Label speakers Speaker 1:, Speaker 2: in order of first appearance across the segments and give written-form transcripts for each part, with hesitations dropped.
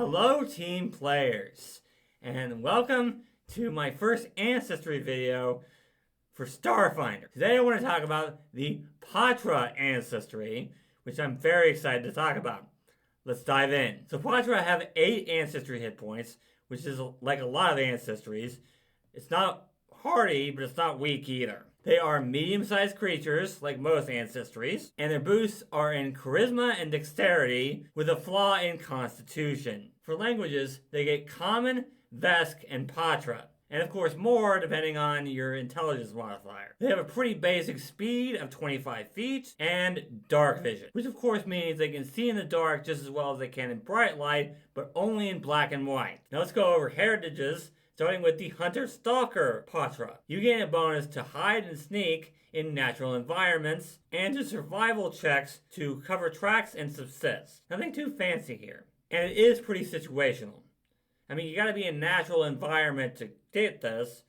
Speaker 1: Hello team players, and welcome to my first Ancestry video for Starfinder. Today I want to talk about the Pahtra Ancestry, which I'm very excited to talk about. Let's dive in. So Pahtra have 8 Ancestry hit points, which is like a lot of Ancestries. It's not hardy, but it's not weak either. They are medium-sized creatures, like most Ancestries, and their boosts are in Charisma and Dexterity, with a flaw in Constitution. For languages, they get Common, Vesk, and Pahtra, and of course more depending on your Intelligence modifier. They have a pretty basic speed of 25 feet, and Dark Vision, which of course means they can see in the dark just as well as they can in bright light, but only in black and white. Now let's go over heritages. Starting with the Hunter-Stalker Pahtra. You gain a bonus to hide and sneak in natural environments, and to survival checks to cover tracks and subsist. Nothing too fancy here. And it is pretty situational. I mean, you gotta be in a natural environment to get this,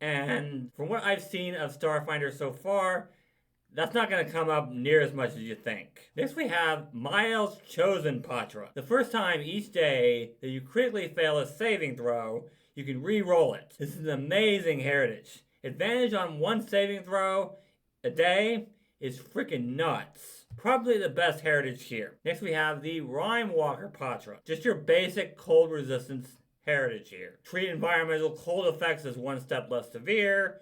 Speaker 1: and from what I've seen of Starfinder so far, that's not going to come up near as much as you think. Next we have Miles Chosen Pahtra. The first time each day that you critically fail a saving throw, you can re-roll it. This is an amazing heritage. Advantage on one saving throw a day is freaking nuts. Probably the best heritage here. Next we have the Rime Walker Pahtra. Just your basic cold resistance heritage here. Treat environmental cold effects as 1 step less severe,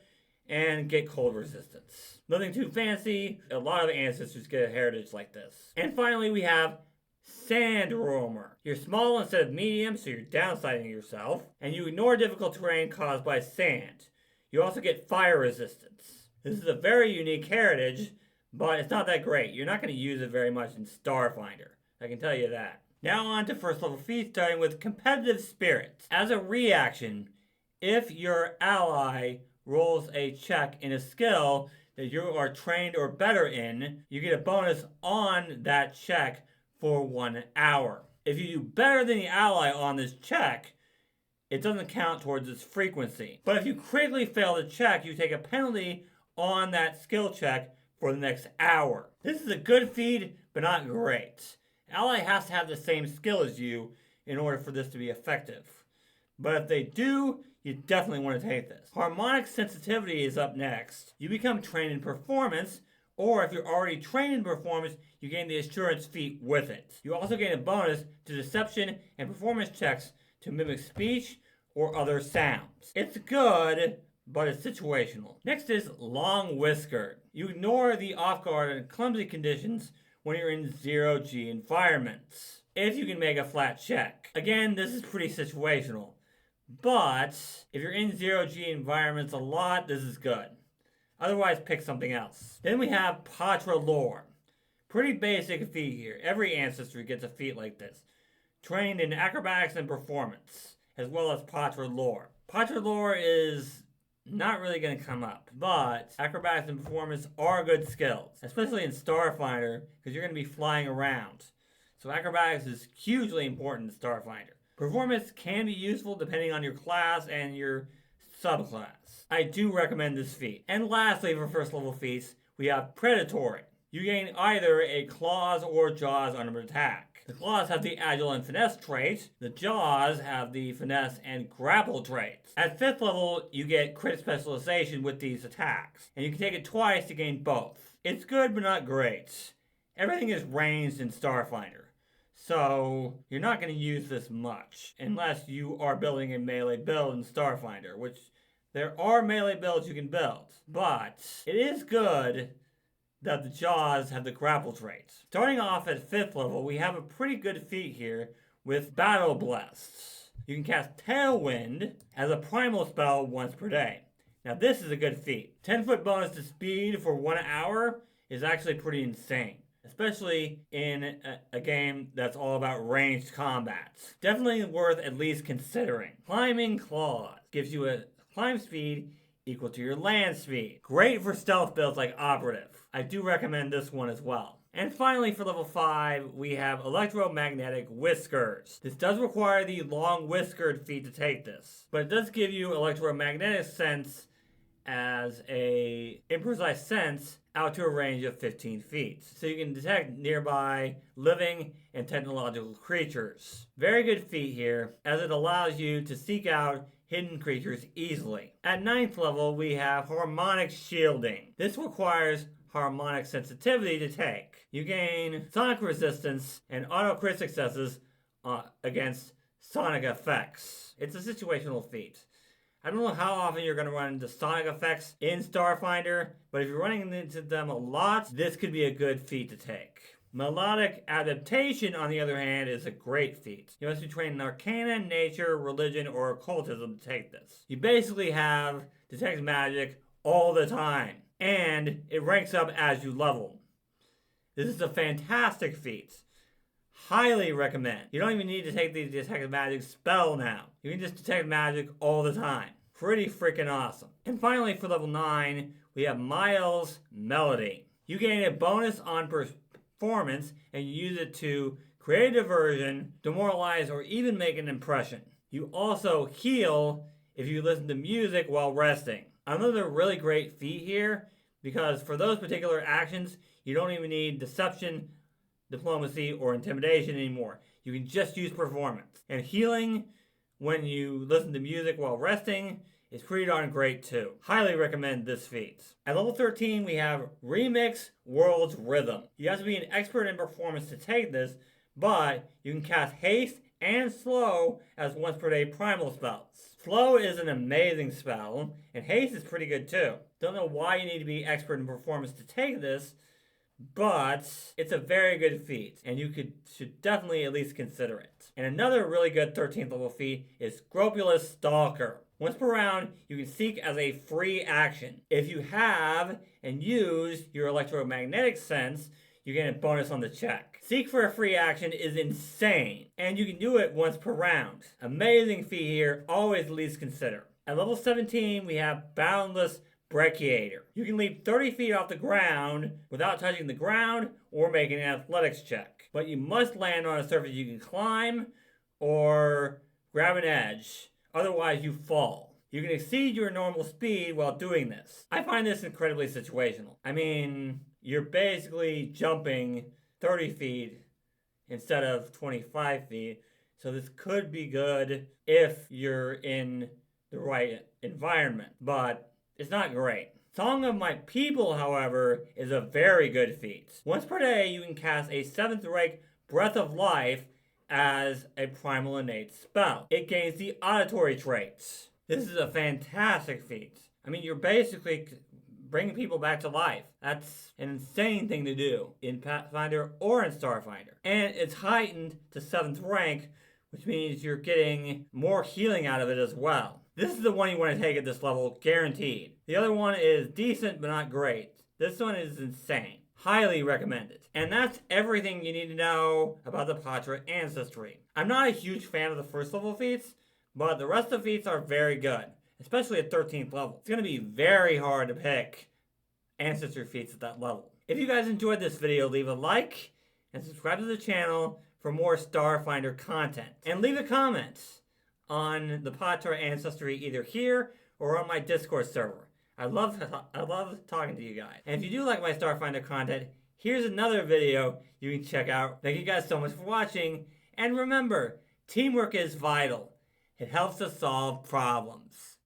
Speaker 1: and get cold resistance. Nothing too fancy. A lot of ancestors get a heritage like this. And finally we have Sand Roamer. You're small instead of medium, so you're downsizing yourself, and you ignore difficult terrain caused by sand. You also get fire resistance. This is a very unique heritage, but it's not that great. You're not going to use it very much in Starfinder, I can tell you that. Now on to first level feats, starting with Competitive Spirit. As a reaction, if your ally rolls a check in a skill that you are trained or better in, you get a bonus on that check for 1 hour. If you do better than the ally on this check, it doesn't count towards its frequency. But if you critically fail the check, you take a penalty on that skill check for the next hour. This is a good feat, but not great. Ally has to have the same skill as you in order for this to be effective. But if they do, you definitely want to take this. Harmonic Sensitivity is up next. You become trained in Performance, or if you're already trained in Performance, you gain the Assurance feat with it. You also gain a bonus to Deception and Performance checks to mimic speech or other sounds. It's good, but it's situational. Next is Long Whiskered. You ignore the off-guard and clumsy conditions when you're in 0G environments, if you can make a flat check. Again, this is pretty situational. But if you're in 0G environments a lot, this is good. Otherwise, pick something else. Then we have Pahtra Lore. Pretty basic feat here. Every ancestry gets a feat like this. Trained in acrobatics and performance, as well as Pahtra Lore. Pahtra Lore is not really going to come up, but acrobatics and performance are good skills, especially in Starfinder, because you're going to be flying around. So acrobatics is hugely important in Starfinder. Performance can be useful depending on your class and your subclass. I do recommend this feat. And lastly, for first level feats, we have Predatory. You gain either a Claws or Jaws under attack. The Claws have the Agile and Finesse trait. The Jaws have the Finesse and Grapple traits. At 5th level, you get Crit Specialization with these attacks, and you can take it twice to gain both. It's good, but not great. Everything is ranged in Starfinder, so you're not going to use this much, unless you are building a melee build in Starfinder, which there are melee builds you can build. But it is good that the Jaws have the grapple traits. Starting off at 5th level, we have a pretty good feat here with Battle Blessed. You can cast Tailwind as a primal spell once per day. Now this is a good feat. 10-foot bonus to speed for 1 hour is actually pretty insane, especially in a game that's all about ranged combat. Definitely worth at least considering. Climbing Claws gives you a climb speed equal to your land speed. Great for stealth builds like Operative. I do recommend this one as well. And finally, for level 5, we have Electromagnetic Whiskers. This does require the Long Whiskered feat to take this, but it does give you electromagnetic sense as a imprecise sense out to a range of 15 feet. So you can detect nearby living and technological creatures. Very good feat here, as it allows you to seek out hidden creatures easily. At 9th level, we have harmonic shielding. This requires harmonic sensitivity to take. You gain sonic resistance and auto crit successes against sonic effects. It's a situational feat. I don't know how often you're going to run into sonic effects in Starfinder, but if you're running into them a lot, this could be a good feat to take. Melodic adaptation, on the other hand, is a great feat. You must be trained in arcana, nature, religion, or occultism to take this. You basically have detect magic all the time, and it ranks up as you level. This is a fantastic feat. Highly recommend. You don't even need to take the detect magic spell now. You can just detect magic all the time. Pretty freaking awesome. And finally, for level 9, we have Miles Melody. You gain a bonus on performance, and you use it to create a diversion, demoralize, or even make an impression. You also heal if you listen to music while resting. Another really great feat here, because for those particular actions, you don't even need deception, diplomacy, or intimidation anymore. You can just use performance. And healing when you listen to music while resting is pretty darn great too. Highly recommend this feat. At level 13, we have Remix World's Rhythm. You have to be an expert in performance to take this, but you can cast Haste and Slow as once per day primal spells. Slow is an amazing spell, and Haste is pretty good too. Don't know why you need to be expert in performance to take this, but it's a very good feat, and you should definitely at least consider it. And another really good 13th level feat is Scrupulous Stalker. Once per round, you can seek as a free action. If you have and use your electromagnetic sense, you get a bonus on the check. Seek for a free action is insane, and you can do it once per round. Amazing feat here, always at least consider. At level 17, we have Boundless Brachiator. You can leap 30 feet off the ground without touching the ground or making an athletics check. But you must land on a surface you can climb or grab an edge. Otherwise, you fall. You can exceed your normal speed while doing this. I find this incredibly situational. I mean, you're basically jumping 30 feet instead of 25 feet. So this could be good if you're in the right environment. But it's not great. Song of My People, however, is a very good feat. Once per day, you can cast a 7th rank Breath of Life as a primal innate spell. It gains the auditory traits. This is a fantastic feat. I mean, you're basically bringing people back to life. That's an insane thing to do in Pathfinder or in Starfinder. And it's heightened to 7th rank, which means you're getting more healing out of it as well. This is the one you want to take at this level, guaranteed. The other one is decent, but not great. This one is insane. Highly recommended. And that's everything you need to know about the Pahtra Ancestry. I'm not a huge fan of the first level feats, but the rest of the feats are very good, especially at 13th level. It's going to be very hard to pick Ancestry feats at that level. If you guys enjoyed this video, leave a like and subscribe to the channel for more Starfinder content. And leave a comment on the Pahtra Ancestry either here or on my Discord server. I love talking to you guys. And if you do like my Starfinder content, here's another video you can check out. Thank you guys so much for watching. And remember, teamwork is vital. It helps us solve problems.